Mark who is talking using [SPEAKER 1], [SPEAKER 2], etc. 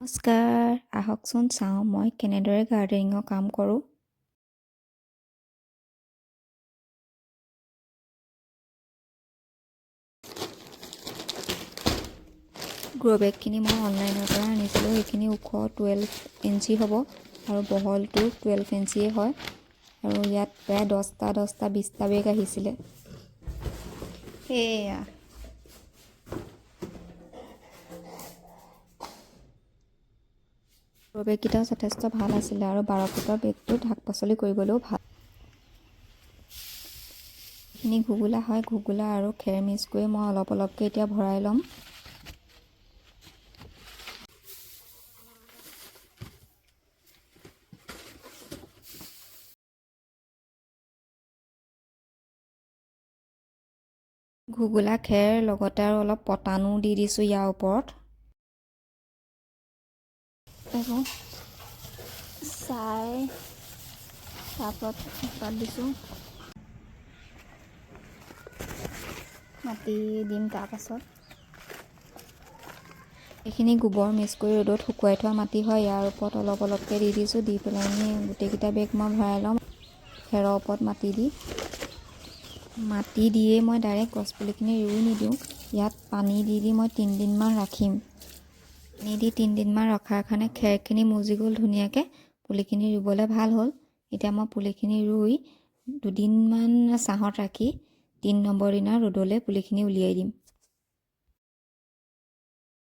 [SPEAKER 1] নমস্কাৰ, আহকচোন চাওঁ মই কেনেদৰে গাৰ্ডেনিঙৰ কাম কৰোঁ। গ্ৰ' বেগখিনি মই অনলাইনৰ পৰা আনিছিলোঁ। সেইখিনি ওখ 12 ইঞ্চি হ'ব আৰু বহলটো 12 ইঞ্চিয়ে হয় আৰু ইয়াত প্ৰায় 10টা 20টা বেগ আহিছিলে। সেয়া গ্ৰ' বেগকেইটাও যথেষ্ট ভাল আছিলে আৰু 12 ফুটৰ বেগটো শাক পাচলি কৰিবলৈও ভাল। এইখিনি ঘুগুলা হয়, ঘুগুলা আৰু খেৰ মিক্স কৰি মই অলপ অলপকৈ এতিয়া ভৰাই ল'ম। ঘুগুলা খেৰ লগতে আৰু অলপ পটানো দি দিছোঁ ইয়াৰ ওপৰত। এইবোৰ তাৰপৰত পাত দিছোঁ, মাটি দিম। তাৰপাছত এইখিনি গোবৰ মিক্স কৰি ৰ'দত শুকুৱাই থোৱা মাটি হয়, ইয়াৰ ওপৰত অলপ অলপকৈ দি দিছোঁ। দি পেলাই গোটেইকেইটা বেগ মই ভৰাই ল'ম। খেৰৰ ওপৰত মাটি দিয়ে মই ডাইৰেক্ট গছপুলিখিনি ৰুই নিদিওঁ। ইয়াত পানী দি মই 3 দিনমান ৰাখিম। পানী দি 3 দিনমান ৰখাৰ কাৰণে খেৰখিনি মজি গ'ল ধুনীয়াকৈ, পুলিখিনি ৰুবলৈ ভাল হ'ল। এতিয়া মই পুলিখিনি ৰুই 2 দিনমান ছাঁত ৰাখি 3 নম্বৰ দিনা ৰ'দলৈ পুলিখিনি উলিয়াই দিম।